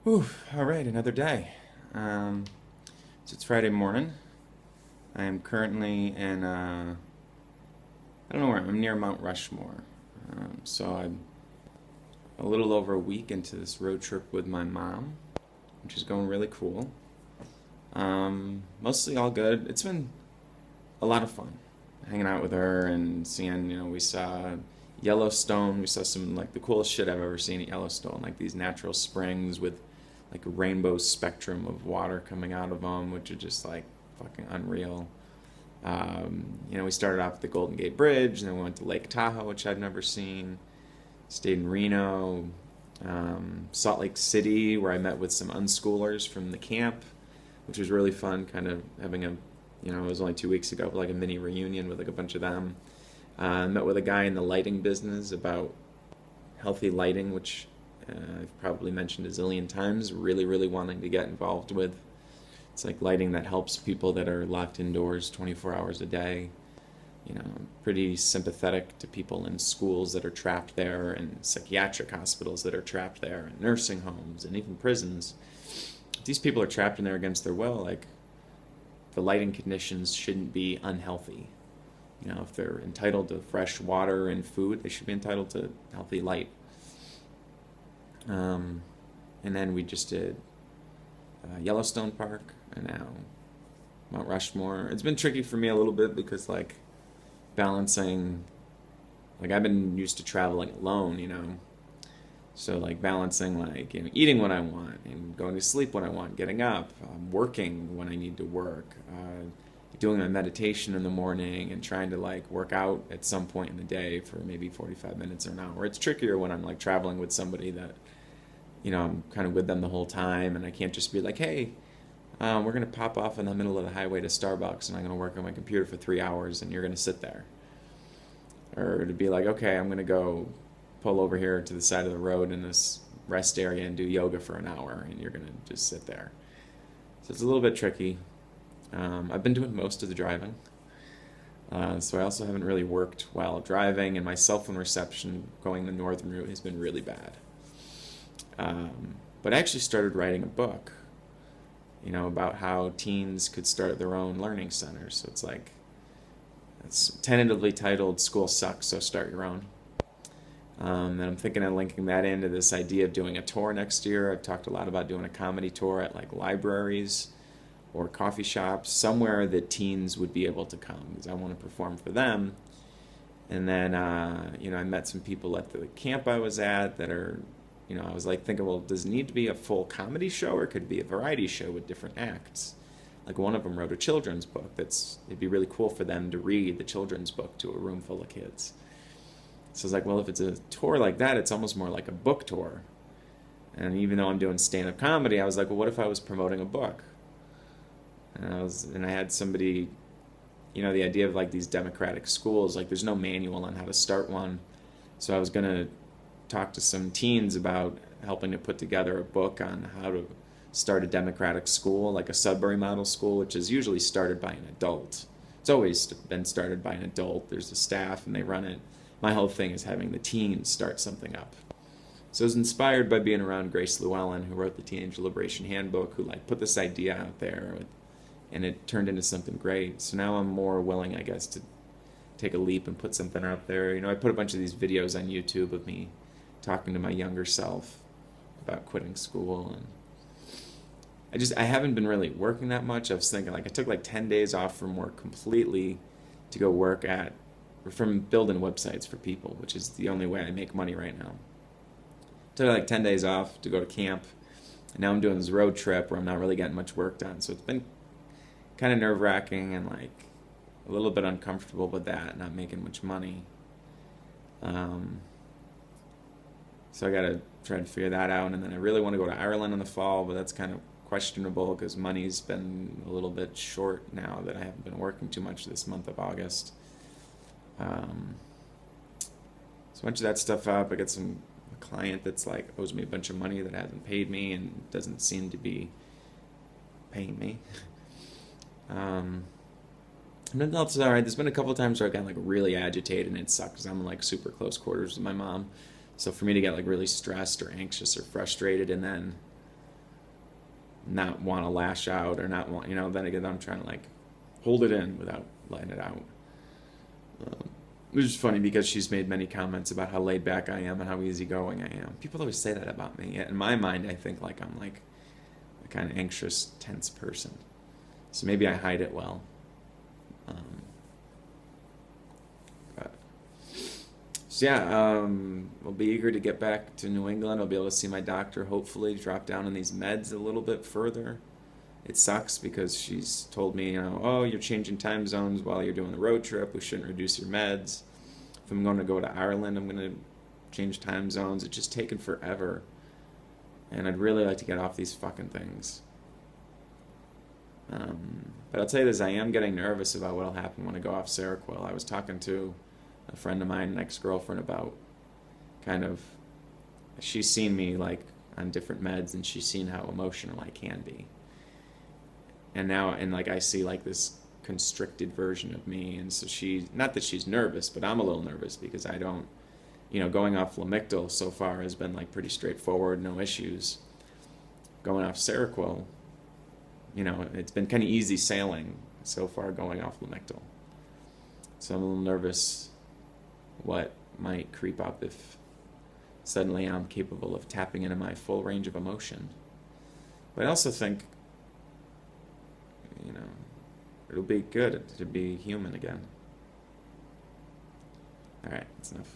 Whew, all right, another day. So it's Friday morning. I am currently in, I don't know where I'm near Mount Rushmore. So I'm a little over a week into this road trip with my mom, which is going really cool. Mostly all good. It's been a lot of fun hanging out with her and seeing, we saw Yellowstone. We saw some like the coolest shit I've ever seen at Yellowstone, like these natural springs with like a rainbow spectrum of water coming out of them, which are just like fucking unreal. We started off at the Golden Gate Bridge, and then we went to Lake Tahoe, which I'd never seen. Stayed in Reno, Salt Lake City, where I met with some unschoolers from the camp, which was really fun. Kind of having it was only 2 weeks ago, but like a mini reunion with like a bunch of them. Met with a guy in the lighting business about healthy lighting, which I've probably mentioned a zillion times, really, really wanting to get involved with. It's like lighting that helps people that are locked indoors 24 hours a day. Pretty sympathetic to people in schools that are trapped there, and psychiatric hospitals that are trapped there, and nursing homes, and even prisons. If these people are trapped in there against their will, like, the lighting conditions shouldn't be unhealthy. If they're entitled to fresh water and food, they should be entitled to healthy light. And then we just did Yellowstone Park, and now Mount Rushmore. It's been tricky for me a little bit because, like, balancing, like, I've been used to traveling alone. So, like, balancing, like, eating what I want and going to sleep when I want, getting up, working when I need to work, doing my meditation in the morning, and trying to, like, work out at some point in the day for maybe 45 minutes or an hour. It's trickier when I'm, like, traveling with somebody that, I'm kind of with them the whole time, and I can't just be like, hey, we're going to pop off in the middle of the highway to Starbucks, and I'm going to work on my computer for 3 hours, and you're going to sit there. Or to be like, okay, I'm going to go pull over here to the side of the road in this rest area and do yoga for an hour, and you're going to just sit there. So it's a little bit tricky. I've been doing most of the driving. So I also haven't really worked while driving, and my cell phone reception going the northern route has been really bad. But I actually started writing a book, about how teens could start their own learning centers. So it's tentatively titled School Sucks, So Start Your Own. And I'm thinking of linking that into this idea of doing a tour next year. I've talked a lot about doing a comedy tour at like libraries or coffee shops, somewhere that teens would be able to come, because I want to perform for them. And then, I met some people at the camp I was at that are, I was like thinking, well, does it need to be a full comedy show, or could it be a variety show with different acts? Like, one of them wrote a children's book it'd be really cool for them to read the children's book to a room full of kids. So I was like, well, if it's a tour like that, it's almost more like a book tour. And even though I'm doing stand-up comedy, I was like, well, what if I was promoting a book? And I had somebody, the idea of like these democratic schools, like there's no manual on how to start one. So I was going to talk to some teens about helping to put together a book on how to start a democratic school, like a Sudbury model school, which is usually started by an adult. It's always been started by an adult. There's a staff and they run it. My whole thing is having the teens start something up. So I was inspired by being around Grace Llewellyn, who wrote the Teenage Liberation Handbook, who like put this idea out there, and it turned into something great. So now I'm more willing, I guess, to take a leap and put something out there. I put a bunch of these videos on YouTube of me talking to my younger self about quitting school, and I haven't been really working that much. I was thinking, like, I took like 10 days off from work completely to go work from building websites for people, which is the only way I make money right now. Took like 10 days off to go to camp, and now I'm doing this road trip where I'm not really getting much work done. So it's been kind of nerve-wracking and like a little bit uncomfortable with that, not making much money. So I got to try to figure that out. And then I really want to go to Ireland in the fall, but that's kind of questionable because money's been a little bit short now that I haven't been working too much this month of August. So a bunch of that stuff up. I got a client that's like owes me a bunch of money that hasn't paid me and doesn't seem to be paying me. And then else all right. There's been a couple of times where I got like really agitated, and it sucks because I'm in like super close quarters with my mom. So for me to get like really stressed or anxious or frustrated, and then not want to lash out or not want, then again, I'm trying to like hold it in without letting it out. Which is funny because she's made many comments about how laid back I am and how easygoing I am. People always say that about me. In my mind, I think like I'm like a kind of anxious, tense person. So maybe I hide it well. So yeah, I'll be eager to get back to New England. I'll be able to see my doctor, hopefully, drop down on these meds a little bit further. It sucks because she's told me, oh, you're changing time zones while you're doing the road trip. We shouldn't reduce your meds. If I'm going to go to Ireland, I'm going to change time zones. It's just taken forever. And I'd really like to get off these fucking things. But I'll tell you this, I am getting nervous about what'll happen when I go off Seroquel. I was talking to a friend of mine, an ex-girlfriend, about kind of, she's seen me like on different meds and she's seen how emotional I can be. And now, and like I see like this constricted version of me, and so not that she's nervous, but I'm a little nervous because I don't, going off Lamictal so far has been like pretty straightforward, no issues. Going off Seroquel, it's been kind of easy sailing so far going off Lamictal. So I'm a little nervous what might creep up if suddenly I'm capable of tapping into my full range of emotion. But I also think, it'll be good to be human again. All right, that's enough.